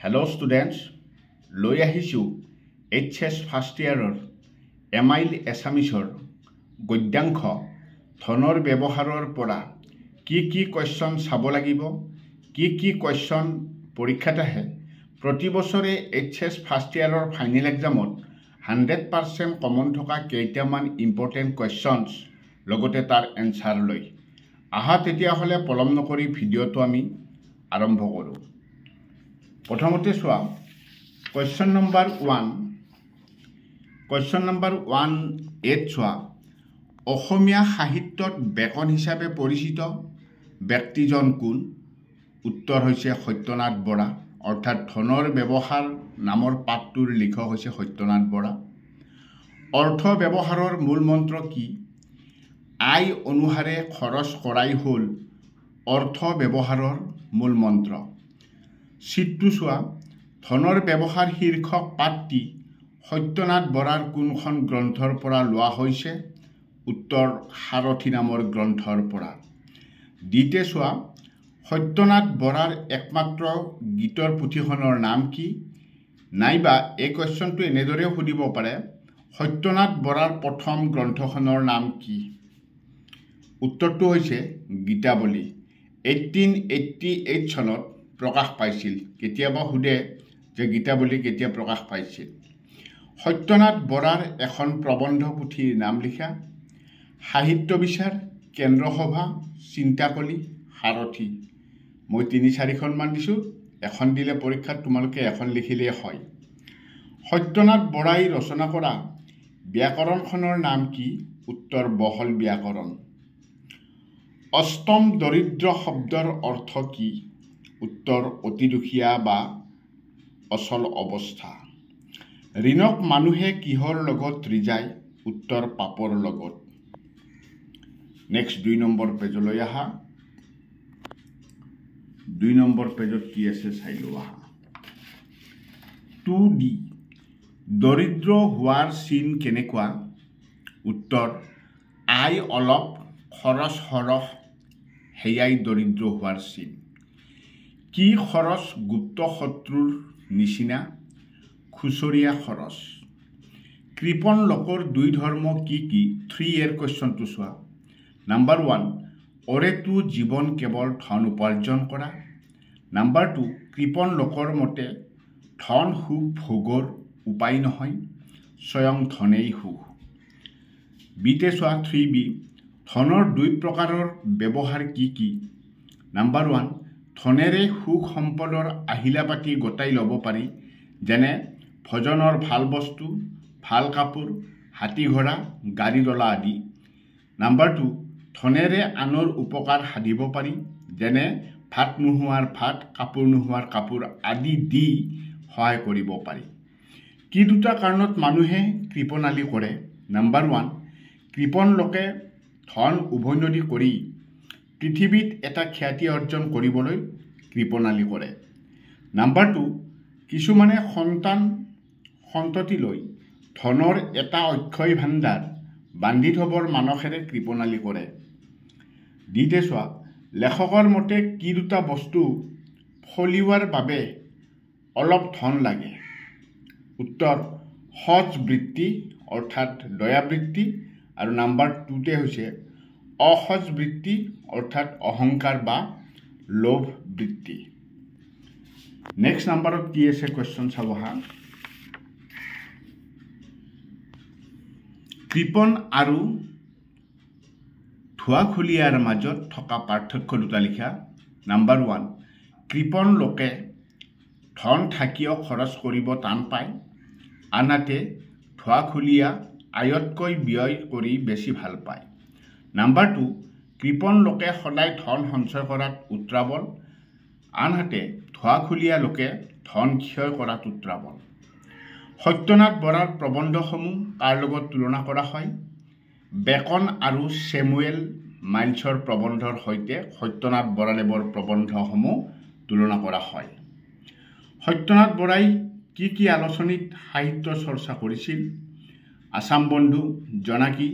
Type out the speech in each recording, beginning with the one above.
Hello students, লৈ আহিছোঁ HS first ইয়াৰৰ এমাইল এছামিছৰ গদ্যাংশ ধনৰ ব্যৱহাৰৰ পৰা কি কুৱেশ্যন চাব লাগিব, কি কুৱেশ্যন পৰীক্ষাত আহে। প্ৰতি বছৰে HS ফাৰ্ষ্ট ইয়াৰৰ ফাইনেল এক্সামত 100% কমন থকা কেইটামান ইম্পৰ্টেণ্ট কুৱেশ্যনছ লগতে তাৰ এনচাৰ লৈ আহা। তেতিয়াহ'লে পলম নকৰি ভিডিঅ'টো আমি আৰম্ভ কৰোঁ। প্ৰথমতে চোৱা কুৱেশ্যন নম্বৰ 1। কুৱেশ্যন নম্বৰ 1 চোৱা, অসমীয়া সাহিত্যত বেকন হিচাপে পৰিচিত ব্যক্তিজন কোন? উত্তৰ হৈছে সত্যনাথ বৰা, অৰ্থাৎ ধনৰ ব্যৱহাৰ নামৰ পাঠটোৰ লিখক হৈছে সত্যনাথ বৰা। অৰ্থ ব্যৱহাৰৰ মূল মন্ত্ৰ কি? আয় অনুসাৰে খৰচ কৰাই হ'ল অৰ্থ ব্যৱহাৰৰ মূল মন্ত্ৰ। চিটটো চোৱা, ধনৰ ব্যৱহাৰ শীৰ্ষক পাঠটি সত্যনাথ বৰাৰ কোনখন গ্ৰন্থৰ পৰা লোৱা হৈছে? উত্তৰ সাৰথি নামৰ গ্ৰন্থৰ পৰা। দ্বিতে চোৱা, সত্যনাথ বৰাৰ একমাত্ৰ গীতৰ পুথিখনৰ নাম কি? নাইবা এই কুৱেশ্যনটো এনেদৰেও সুধিব পাৰে, সত্যনাথ বৰাৰ প্ৰথম গ্ৰন্থখনৰ নাম কি? উত্তৰটো হৈছে গীতাৱলী। 1888 চনত প্ৰকাশ পাইছিল। কেতিয়াবা সোধে যে গীতাৱলী কেতিয়া প্ৰকাশ পাইছিল। সত্যনাথ বৰাৰ এখন প্ৰবন্ধ পুথিৰ নাম লিখা। সাহিত্য বিচাৰ, কেন্দ্ৰ সভা, চিন্তাকলি, সাৰথি। মই 3-4খনমান দিছোঁ, এখন দিলে পৰীক্ষাত তোমালোকে এখন লিখিলেই হয়। সত্যনাথ বৰাই ৰচনা কৰা ব্যাকৰণখনৰ নাম কি? উত্তৰ বহল ব্যাকৰণ। অষ্টম দৰিদ্ৰ শব্দৰ অৰ্থ কি? উত্তৰ অতি দুখীয়া বা অচল অৱস্থা। ঋণক মানুহে কিহৰ লগত ৰিজায়? উত্তৰ পাপৰ লগত। নেক্সট 2 নম্বৰ পেজলৈ আহা। 2 নম্বৰ পেজত কি আছে চাই লোৱা। 2D, দৰিদ্ৰ হোৱাৰ চিন কেনেকুৱা? উত্তৰ আয় অলপ খৰচ সৰহ, সেয়াই দৰিদ্ৰ হোৱাৰ চিন। কি খৰচ গুপ্ত শত্ৰুৰ নিচিনা? খুচৰীয়া খৰচ। কৃপণ লোকৰ 2 ধৰ্ম কি কি? 3A কুৱেশ্যনটো চোৱা। নাম্বাৰ 1, অৰেতো জীৱন কেৱল ধন উপাৰ্জন কৰা। নাম্বাৰ 2, কৃপণ লোকৰ মতে ধন সুখ ভোগৰ উপায় নহয়, স্বয়ং ধনেই সুখ। বিতে চোৱা 3B, ধনৰ 2 প্ৰকাৰৰ ব্যৱহাৰ কি কি? নাম্বাৰ 1, ধনেৰে সুখ সম্পদৰ আহিলা পাতি গোটাই ল'ব পাৰি, যেনে ভোজনৰ ভাল বস্তু, ভাল কাপোৰ, হাতী ঘোঁৰা, গাড়ী ডলা আদি। নাম্বাৰ 2, ধনেৰে আনৰ উপকাৰ সাধিব পাৰি, যেনে ভাত নোহোৱাৰ ভাত, কাপোৰ নোহোৱাৰ কাপোৰ আদি দি সহায় কৰিব পাৰি। কি 2টা কাৰণত মানুহে কৃপণালি কৰে? নাম্বাৰ 1, কৃপণ লোকে ধন উভৈনদী কৰি পৃথিৱীত এটা খ্যাতি অৰ্জন কৰিবলৈ কৃপণালি কৰে। নাম্বাৰ 2, কিছুমানে সন্ততিলৈ ধনৰ এটা অক্ষয় ভাণ্ডাৰ বান্ধি থবৰ মানসেৰে কৃপণালি কৰে। দ্বিতে চোৱা, লেখকৰ মতে কি 2টা বস্তু ফলিওৱাৰ বাবে অলপ ধন লাগে? উত্তৰ সৎ বৃত্তি অৰ্থাৎ দয়াবৃত্তি, আৰু নাম্বাৰ 2তে হৈছে অসৎ বৃত্তি অৰ্থাৎ অহংকাৰ বা লোভ বৃত্তি। নেক্সট নাম্বাৰত কি আছে কুৱেশ্যন চাব হা। কৃপণ আৰু ধোঁৱাখুলীয়াৰ মাজত থকা পাৰ্থক্য 2টা লিখা। নাম্বাৰ 1, কৃপণ লোকে ধন থাকিও খৰচ কৰিব টান পায়, আনহাতে ধোঁৱাখুলীয়া আয়তকৈ ব্যয় কৰি বেছি ভাল পায়। নাম্বাৰ 2, কৃপণ লোকে সদায় ধন সঞ্চয় কৰাত উত্ৰাৱল, আনহাতে ধোঁৱাখুলীয়া লোকে ধন ক্ষয় কৰাত উত্ৰাৱল। সত্যনাথ বৰাৰ প্ৰবন্ধসমূহ কাৰ লগত তুলনা কৰা হয়? বেকন আৰু ছেমুৱেল মাইলছৰ প্ৰবন্ধৰ সৈতে সত্যনাথ বৰাদেৱৰ প্ৰবন্ধসমূহ তুলনা কৰা হয়। সত্যনাথ বৰাই কি আলোচনীত সাহিত্য চৰ্চা কৰিছিল? আছাম বন্ধু, জোনাকী,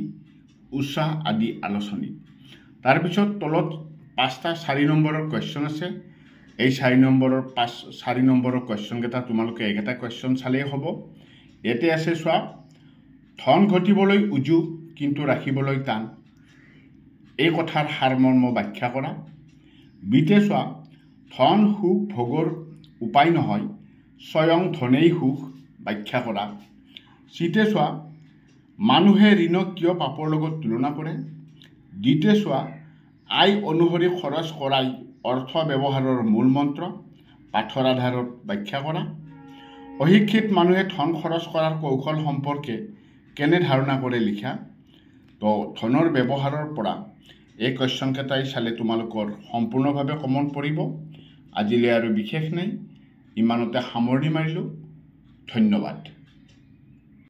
উষা আদি আলোচনী। তাৰপিছত তলত 5টা 4 নম্বৰৰ কুৱেশ্যন আছে। এই 4 নম্বৰৰ কুৱেশ্যনকেইটা তোমালোকে এইকেইটা কুৱেশ্যন চালেই হ'ব। ইয়াতে আছে চোৱা, ধন ঘটিবলৈ উজু কিন্তু ৰাখিবলৈ টান, এই কথাৰ সাৰমৰ্ম ব্যাখ্যা কৰা। বিতে চোৱা, ধন সুখ ভোগৰ উপায় নহয়, স্বয়ং ধনেই সুখ, ব্যাখ্যা কৰা। চিতে চোৱা, মানুহে ঋণক কিয় পাপৰ লগত তুলনা কৰে। ডিতে চোৱা, আয় অনুসৰি খৰচ কৰাই অৰ্থ ব্যৱহাৰৰ মূল মন্ত্ৰ, পাঠৰ আধাৰত ব্যাখ্যা কৰা। অশিক্ষিত মানুহে ধন খৰচ কৰাৰ কৌশল সম্পৰ্কে কেনে ধাৰণা কৰে লিখা। তো ধনৰ ব্যৱহাৰৰ পৰা এই কুৱেশ্যনকেইটাই চালে তোমালোকৰ সম্পূৰ্ণভাৱে কমন পৰিব। আজিলৈ আৰু বিশেষ নাই, ইমানতে সামৰণি মাৰিলোঁ। ধন্যবাদ।